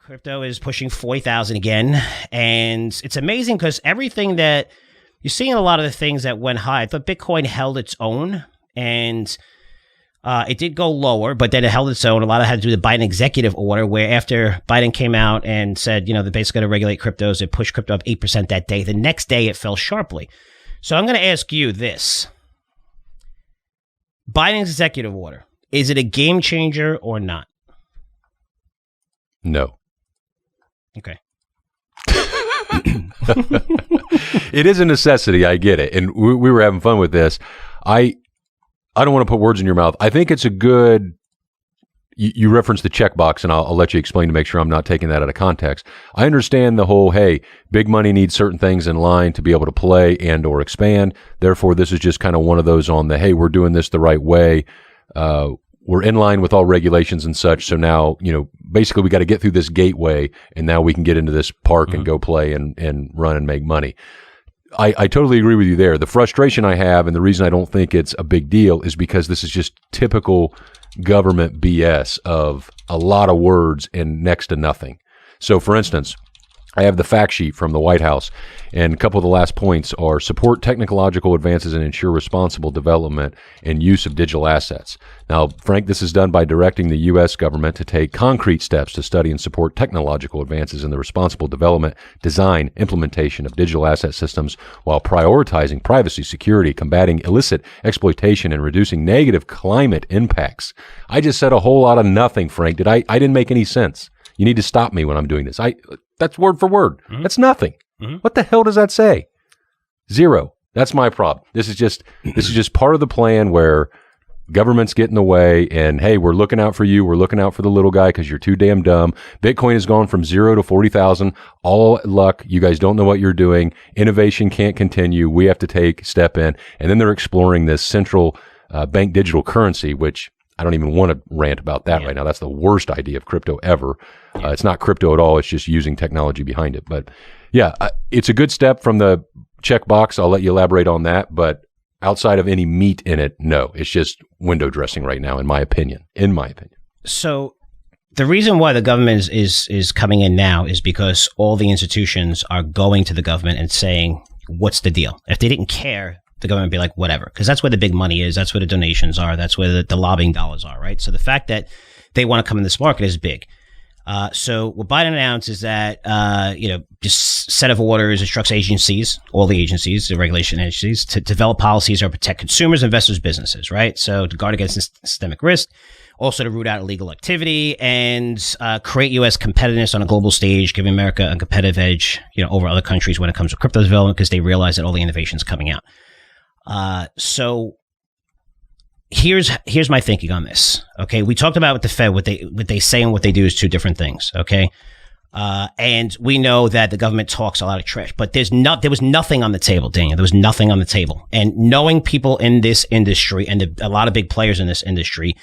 Crypto is pushing 40,000 again. And it's amazing because everything that you're seeing, a lot of the things that went high, I thought Bitcoin held its own, and it did go lower, but then it held its own. A lot of it had to do with the Biden executive order, where after Biden came out and said, they're basically going to regulate cryptos, it pushed crypto up 8% that day. The next day, it fell sharply. So I'm going to ask you this. Biden's executive order, is it a game changer or not? No. Okay. It is a necessity. I get it. And we were having fun with this. I don't want to put words in your mouth. I think it's a good, you referenced the checkbox, and I'll let you explain to make sure I'm not taking that out of context. I understand the whole, hey, big money needs certain things in line to be able to play and or expand. Therefore, this is just kind of one of those on the, hey, we're doing this the right way. We're in line with all regulations and such. So now, basically we got to get through this gateway, and now we can get into this park and go play and run and make money. I totally agree with you there. The frustration I have, and the reason I don't think it's a big deal, is because this is just typical government BS of a lot of words and next to nothing. So, for instance, I have the fact sheet from the White House, and a couple of the last points are support technological advances and ensure responsible development and use of digital assets. Now, Frank, this is done by directing the U.S. government to take concrete steps to study and support technological advances in the responsible development, design, implementation of digital asset systems while prioritizing privacy, security, combating illicit exploitation, and reducing negative climate impacts. I just said a whole lot of nothing, Frank. I didn't make any sense. You need to stop me when I'm doing this. That's word for word. Mm-hmm. That's nothing. Mm-hmm. What the hell does that say? Zero. That's my problem. This is just part of the plan where government's get in the way, and hey, we're looking out for you. We're looking out for the little guy because you're too damn dumb. Bitcoin has gone from 0 to 40,000. All luck. You guys don't know what you're doing. Innovation can't continue. We have to step in. And then they're exploring this central bank digital currency, which I don't even want to rant about that right now. That's the worst idea of crypto ever. It's not crypto at all. It's just using technology behind it. But yeah, it's a good step from the checkbox. I'll let you elaborate on that. But outside of any meat in it, no. It's just window dressing right now, in my opinion. So the reason why the government is coming in now is because all the institutions are going to the government and saying, what's the deal? If they didn't care, the government would be like, whatever, because that's where the big money is. That's where the donations are. That's where the lobbying dollars are, right? So the fact that they want to come in this market is big. So what Biden announced is that, just set of orders instructs agencies, all the agencies, the regulation agencies, to develop policies that protect consumers, investors, businesses, right? So to guard against systemic risk, also to root out illegal activity, and create U.S. competitiveness on a global stage, giving America a competitive edge, over other countries when it comes to crypto development, because they realize that all the innovation is coming out. So here's my thinking on this. Okay. We talked about with the Fed, what they say and what they do is two different things. Okay. And we know that the government talks a lot of trash, but there was nothing on the table, Daniel. There was nothing on the table. And knowing people in this industry and a lot of big players in this industry,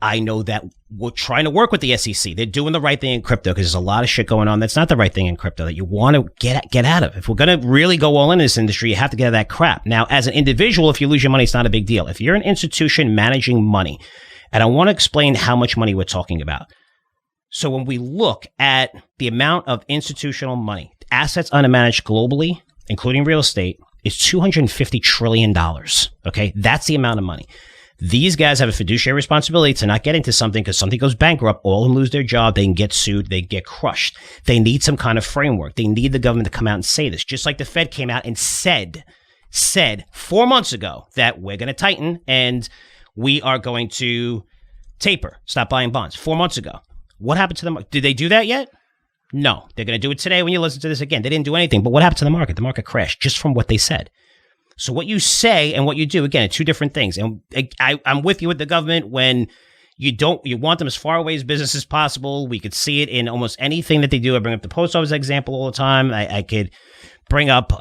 I know that we're trying to work with the SEC. They're doing the right thing in crypto because there's a lot of shit going on that's not the right thing in crypto that you want to get out of. If we're going to really go all in this industry, you have to get out of that crap. Now, as an individual, if you lose your money, it's not a big deal. If you're an institution managing money, and I want to explain how much money we're talking about. So when we look at the amount of institutional money, assets under managed globally, including real estate, is $250 trillion. Okay, that's the amount of money. These guys have a fiduciary responsibility to not get into something because something goes bankrupt, all of them lose their job, they can get sued, they get crushed. They need some kind of framework. They need the government to come out and say this, just like the Fed came out and said 4 months ago that we're going to tighten and we are going to taper, stop buying bonds 4 months ago. What happened to them? Did they do that yet? No. They're going to do it today when you listen to this again. They didn't do anything. But what happened to the market? The market crashed just from what they said. So what you say and what you do, again, are two different things. And I'm with you with the government when you want them as far away as business as possible. We could see it in almost anything that they do. I bring up the post office example all the time. I could bring up,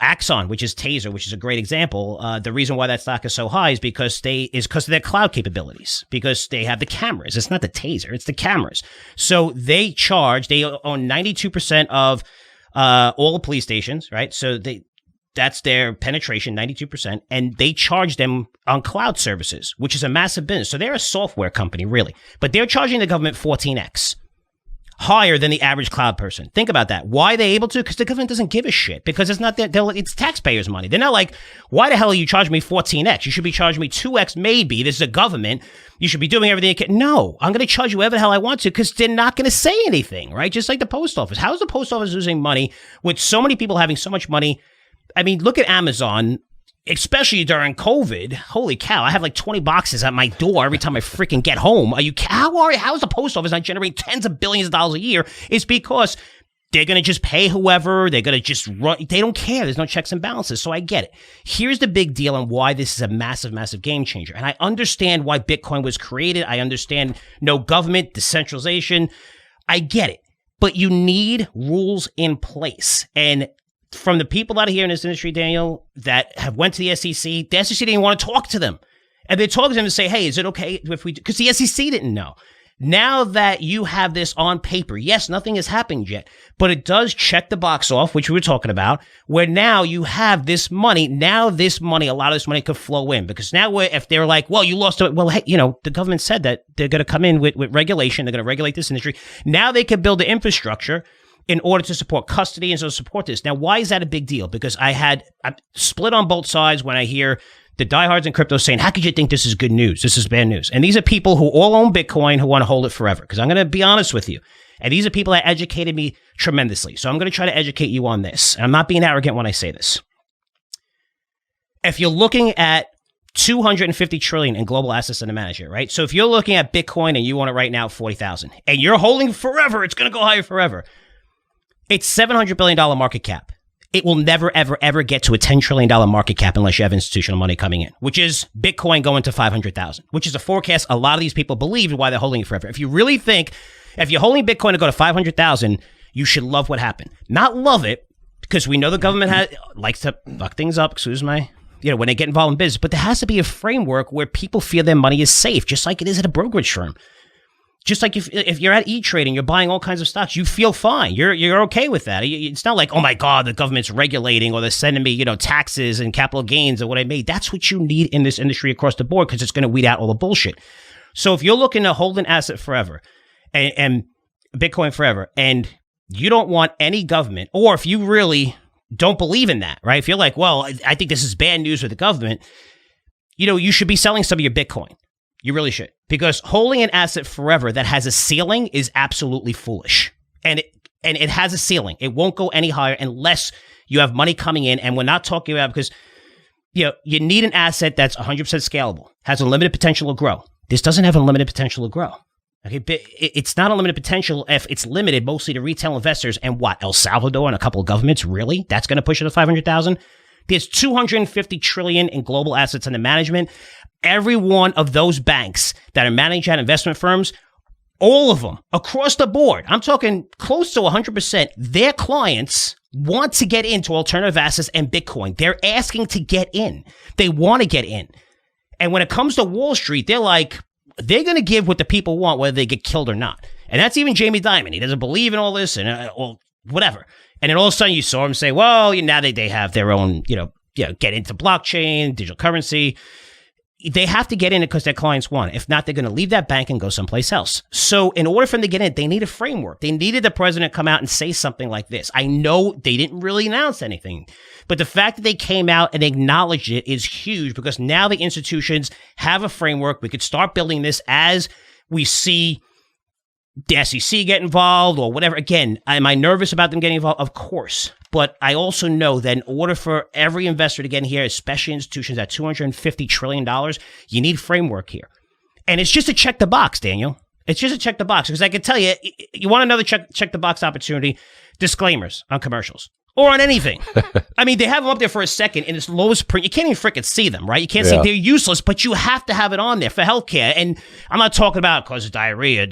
Axon, which is Taser, which is a great example. The reason why that stock is so high is because of their cloud capabilities, because they have the cameras. It's not the Taser, it's the cameras. So they own 92% of all the police stations, right? So that's their penetration, 92%, and they charge them on cloud services, which is a massive business. So they're a software company, really, but they're charging the government 14x. higher than the average cloud person. Think about that. Why are they able to? Because the government doesn't give a shit. Because it's not it's taxpayers' money. They're not like, why the hell are you charging me 14x? You should be charging me 2x maybe. This is a government. You should be doing everything you can. No, I'm going to charge you whatever the hell I want to because they're not going to say anything, right? Just like the post office. How is the post office losing money with so many people having so much money? I mean, look at Amazon. Especially during COVID, holy cow! I have like 20 boxes at my door every time I freaking get home. How is the post office not generating tens of billions of dollars a year? It's because they're going to just pay whoever. They're going to just run. They don't care. There's no checks and balances. So I get it. Here's the big deal and why this is a massive, massive game changer. And I understand why Bitcoin was created. I understand no government, decentralization. I get it. But you need rules in place. And from the people out here in this industry, Daniel, that have went to the SEC didn't want to talk to them. And they talked to them to say, hey, is it okay if we, because the SEC didn't know. Now that you have this on paper, yes, nothing has happened yet, but it does check the box off, which we were talking about, where now you have this money. Now this money, a lot of this money could flow in because now if they're like, well, you lost it. Well, hey, the government said that they're going to come in with regulation. They're going to regulate this industry. Now they can build the infrastructure in order to support custody and so support this. Now, why is that a big deal? Because I'm split on both sides when I hear the diehards in crypto saying, how could you think this is good news? This is bad news. And these are people who all own Bitcoin who want to hold it forever. Because I'm going to be honest with you. And these are people that educated me tremendously. So I'm going to try to educate you on this. And I'm not being arrogant when I say this. If you're looking at 250 trillion in global assets under management, right? So if you're looking at Bitcoin and you want it right now at 40,000 and you're holding forever, it's going to go higher forever. It's $700 billion market cap. It will never, ever, ever get to a $10 trillion market cap unless you have institutional money coming in, which is Bitcoin going to 500,000, which is a forecast a lot of these people believe why they're holding it forever. If you really think, if you're holding Bitcoin to go to 500,000, you should love what happened. Not love it, because we know the government likes to fuck things up, when they get involved in business, but there has to be a framework where people feel their money is safe, just like it is at a brokerage firm. Just like if you're at E-Trade and you're buying all kinds of stocks, you feel fine. You're okay with that. It's not like, oh my God, the government's regulating or they're sending me, taxes and capital gains or what I made. That's what you need in this industry across the board because it's going to weed out all the bullshit. So if you're looking to hold an asset forever and Bitcoin forever and you don't want any government, or if you really don't believe in that, right? If you're like, well, I think this is bad news with the government, you should be selling some of your Bitcoin. You really should. Because holding an asset forever that has a ceiling is absolutely foolish. And it has a ceiling. It won't go any higher unless you have money coming in. And we're not talking about because you need an asset that's 100% scalable, has unlimited potential to grow. This doesn't have unlimited potential to grow. Okay, but it's not unlimited potential if it's limited mostly to retail investors and what? El Salvador and a couple of governments? Really? That's going to push it to 500,000? There's 250 trillion in global assets under management. Every one of those banks that are managed at investment firms, all of them across the board, I'm talking close to 100%, their clients want to get into alternative assets and Bitcoin. They're asking to get in. They want to get in. And when it comes to Wall Street, they're going to give what the people want, whether they get killed or not. And that's even Jamie Dimon. He doesn't believe in all this and whatever. And then all of a sudden you saw him say, well, now they have their own, get into blockchain, digital currency. They have to get in it because their clients want it. If not, they're going to leave that bank and go someplace else. So in order for them to get in, they need a framework. They needed the president to come out and say something like this. I know they didn't really announce anything, but the fact that they came out and acknowledged it is huge because now the institutions have a framework. We could start building this as we see the SEC get involved or whatever. Again, am I nervous about them getting involved? Of course. But I also know that in order for every investor to get in here, especially institutions at $250 trillion, you need framework here. And it's just to check the box, Daniel. It's just to check the box. Because I can tell you, you want another check the box opportunity, disclaimers on commercials. Or on anything. I mean, they have them up there for a second in its lowest print. You can't even frickin' see them, right? You can't see they're useless, but you have to have it on there for healthcare. And I'm not talking about it causes diarrhea.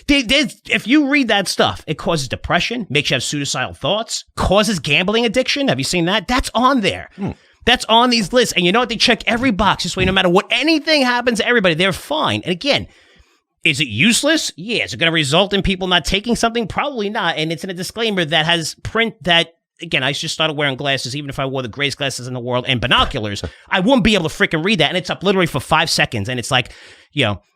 If you read that stuff, it causes depression, makes you have suicidal thoughts, causes gambling addiction. Have you seen that? That's on there. That's on these lists. And you know what? They check every box this way. No matter what anything happens to everybody, they're fine. And again, is it useless? Yeah. Is it going to result in people not taking something? Probably not. And it's in a disclaimer that has print that, again, I just started wearing glasses. Even if I wore the greatest glasses in the world and binoculars, I wouldn't be able to freaking read that. And it's up literally for 5 seconds. And it's like,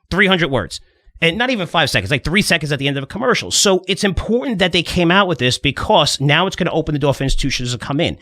300 words. And not even 5 seconds, like 3 seconds at the end of a commercial. So it's important that they came out with this because now it's going to open the door for institutions to come in.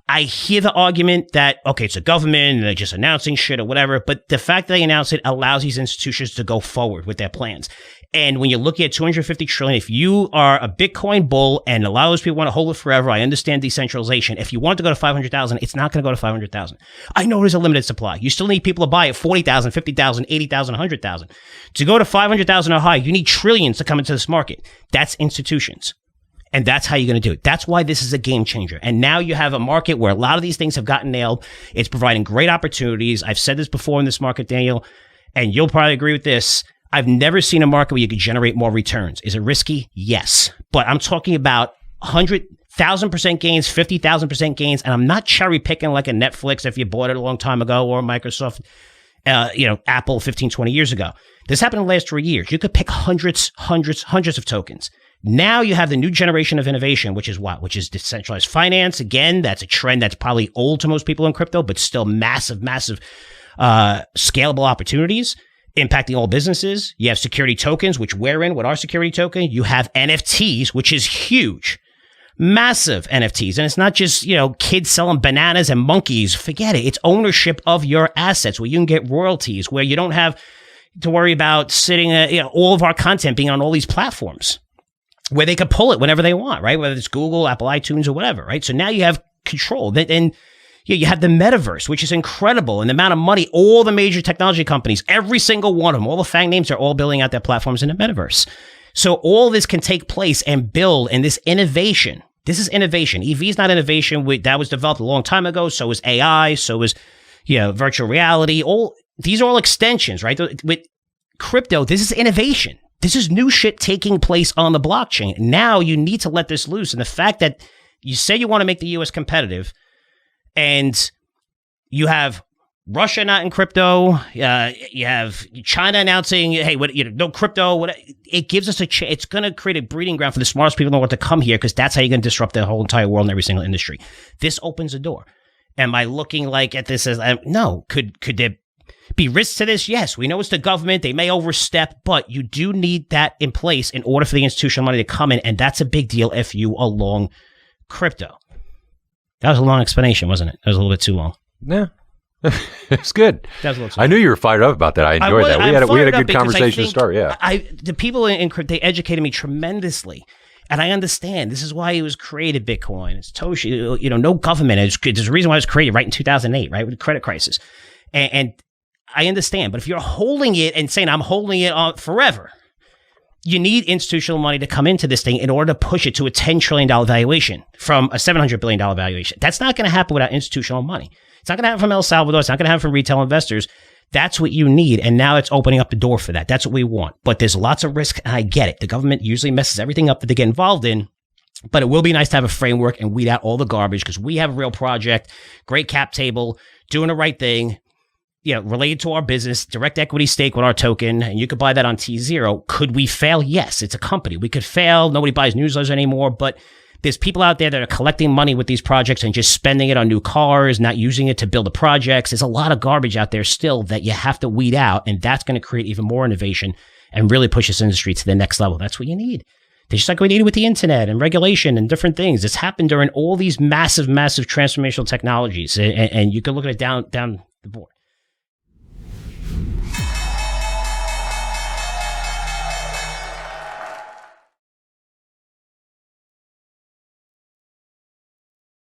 I hear the argument that, okay, it's a government and they're just announcing shit or whatever, but the fact that they announce it allows these institutions to go forward with their plans. And when you're looking at 250 trillion, if you are a Bitcoin bull and a lot of those people want to hold it forever, I understand decentralization. If you want to go to 500,000, it's not going to go to 500,000. I know there's a limited supply. You still need people to buy at 40,000, 50,000, 80,000, 100,000. To go to 500,000 or higher, you need trillions to come into this market. That's institutions. And that's how you're going to do it. That's why this is a game changer. And now you have a market where a lot of these things have gotten nailed. It's providing great opportunities. I've said this before in this market, Daniel, and you'll probably agree with this. I've never seen a market where you could generate more returns. Is it risky? Yes. But I'm talking about 100,000% gains, 50,000% gains. And I'm not cherry picking like a Netflix if you bought it a long time ago or Microsoft, Apple 15, 20 years ago. This happened in the last 3 years. You could pick hundreds of tokens. Now you have the new generation of innovation, which is what? Which is decentralized finance. Again, that's a trend that's probably old to most people in crypto, but still massive, scalable opportunities impacting all businesses. You have security tokens, which we're in with our security token. You have NFTs, which is huge. Massive NFTs. And it's not just, kids selling bananas and monkeys. Forget it. It's ownership of your assets where you can get royalties, where you don't have to worry about sitting, all of our content being on all these platforms where they can pull it whenever they want, right? Whether it's Google, Apple, iTunes, or whatever, right? So now you have control. And you have the metaverse, which is incredible. And the amount of money, all the major technology companies, every single one of them, all the FANG names are all building out their platforms in the metaverse. So all this can take place and build, and this innovation, this is innovation. EV is not innovation. That was developed a long time ago. So is AI. So is, virtual reality. These are all extensions, right? With crypto, this is innovation. This is new shit taking place on the blockchain. Now you need to let this loose. And the fact that you say you want to make the U.S. competitive and you have Russia not in crypto, you have China announcing, hey, no crypto, it gives us it's going to create a breeding ground for the smartest people in the world to come here because that's how you're going to disrupt the whole entire world and every single industry. This opens a door. Am I looking like at this as, no, could there be risks to this? Yes, we know it's the government. They may overstep, but you do need that in place in order for the institutional money to come in. And that's a big deal if you are long crypto. That was a long explanation, wasn't it? That was a little bit too long. Yeah. It's good. That was a little too I knew you were fired up about that. I enjoyed that. We had a good conversation to start. Yeah. The people in crypto, they educated me tremendously. And I understand this is why it was created, Bitcoin. It's Toshi, no government. There's a reason why it was created right in 2008, right? With the credit crisis. And I understand, but if you're holding it and saying I'm holding it on forever, you need institutional money to come into this thing in order to push it to a $10 trillion valuation from a $700 billion valuation. That's not going to happen without institutional money. It's not going to happen from El Salvador. It's not going to happen from retail investors. That's what you need. And now it's opening up the door for that. That's what we want. But there's lots of risk, and I get it. The government usually messes everything up that they get involved in. But it will be nice to have a framework and weed out all the garbage because we have a real project, great cap table, doing the right thing. Related to our business, direct equity stake with our token, and you could buy that on T0. Could we fail? Yes, it's a company. We could fail. Nobody buys newsletters anymore, but there's people out there that are collecting money with these projects and just spending it on new cars, not using it to build the projects. There's a lot of garbage out there still that you have to weed out, and that's going to create even more innovation and really push this industry to the next level. That's what you need. Just like we needed with the internet and regulation and different things. This happened during all these massive, massive transformational technologies, and you can look at it down the board.